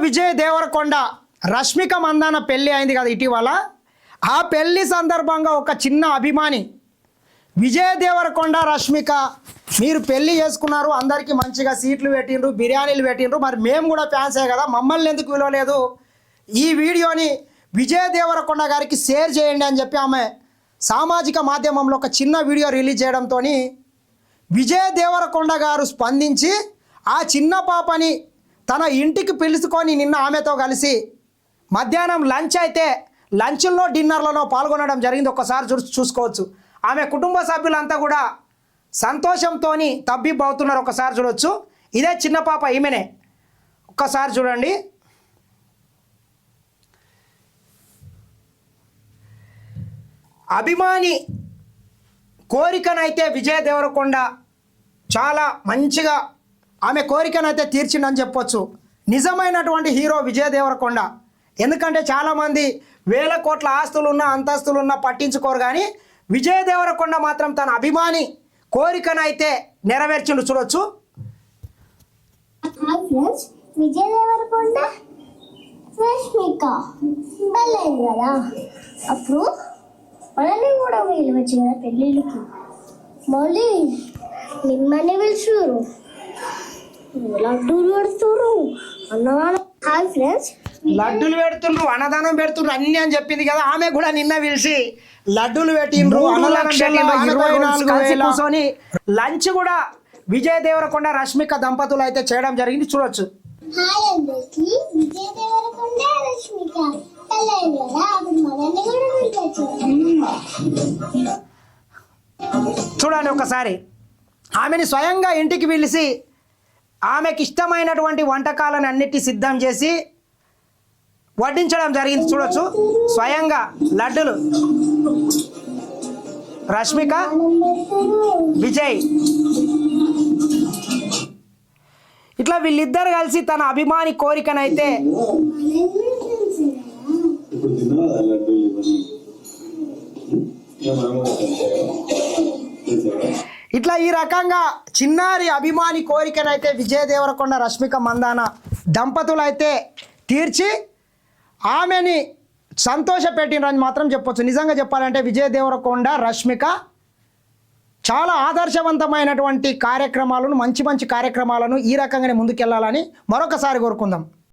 విజయ్ దేవరకొండ రష్మిక మందాన పెళ్ళి అయింది కదా ఇటీవల. ఆ పెళ్ళి సందర్భంగా ఒక చిన్న అభిమాని విజయ్ దేవరకొండ రష్మిక మీరు పెళ్ళి చేసుకున్నారు, అందరికీ మంచిగా సీట్లు పెట్టిండ్రు, బిర్యానీలు పెట్టిండ్రు, మరి మేము కూడా ఫ్యాన్సే కదా, మమ్మల్ని ఎందుకు విలువలేదు, ఈ వీడియోని విజయ్ దేవరకొండ గారికి షేర్ చేయండి అని చెప్పి ఆమె సామాజిక మాధ్యమంలో ఒక చిన్న వీడియో రిలీజ్ చేయడంతో విజయ్ దేవరకొండ గారు స్పందించి ఆ చిన్న పాపని తన ఇంటికి పిలుచుకొని నిన్న ఆమెతో కలిసి మధ్యాహ్నం లంచ్ అయితే లంచ్లో డిన్నర్లలో పాల్గొనడం జరిగింది. ఒక్కసారి చూసుకోవచ్చు. ఆమె కుటుంబ సభ్యులంతా కూడా సంతోషంతో తబ్బిబ్బవుతున్నారు. ఒకసారి చూడవచ్చు. ఇదే చిన్న పాప, ఈమెనే. ఒక్కసారి చూడండి. అభిమాని కోరికనైతే విజయ్ దేవరకొండ చాలా మంచిగా ఆమె కోరికనైతే తీర్చిందని చెప్పొచ్చు. నిజమైనటువంటి హీరో విజయ్ దేవరకొండ. ఎందుకంటే చాలామంది వేల కోట్ల ఆస్తులున్నా అంతస్తులున్నా పట్టించుకోరు, కానీ విజయ్ దేవరకొండ మాత్రం తన అభిమాని కోరికనైతే నెరవేర్చిండు. చూడొచ్చు. విజయ్ దేవరకొండ రష్మిక పెళ్ళైంది కదా, అప్పుడు మనల్ని కూడా పిలవచ్చు కదా పెళ్ళిళ్ళకి. మళ్ళీ మిమ్మల్ని పిలుచురు, లడ్డూలు పెడుతురు, అన్నదానం. హాయ్ ఫ్రెండ్స్, లడ్డూలు పెడుతుండ్రు, అన్నదానం పెడుతుండ్రు అన్ని అని చెప్పింది కదా. ఆమె కూడా నిన్న పిలిచి లడ్డూలు పెట్టిండ్రు, కూర్చొని లంచ్ కూడా విజయ్ దేవరకొండ రష్మిక దంపతులు అయితే చేయడం జరిగింది. చూడొచ్చు. హాయ్ అందరికి, విజయ్ దేవరకొండ రష్మిక పెళ్ళైంది కదా, అప్పుడు మనల్ని కూడా పిలవచ్చు. చూడండి ఒకసారి. ఆమెని స్వయంగా ఇంటికి పిలిచి ఆమెకి ఇష్టమైనటువంటి వంటకాలను అన్నిటి సిద్ధం చేసి వడ్డించడం జరిగింది. చూడొచ్చు. స్వయంగా లడ్డులు రష్మిక విజయ్ ఇట్లా వీళ్ళిద్దరు కలిసి తన అభిమాని కోరికనైతే ఇట్లా ఈ రకంగా చిన్నారి అభిమాని కోరికనైతే విజయ్ దేవరకొండ రష్మిక మందాన దంపతులు అయితే తీర్చి ఆమెని సంతోషపెట్టినని మాత్రం చెప్పొచ్చు. నిజంగా చెప్పాలంటే విజయ్ దేవరకొండ రష్మిక చాలా ఆదర్శవంతమైనటువంటి కార్యక్రమాలను, మంచి మంచి కార్యక్రమాలను ఈ రకంగానే ముందుకెళ్లాలని మరొకసారి కోరుకుందాం.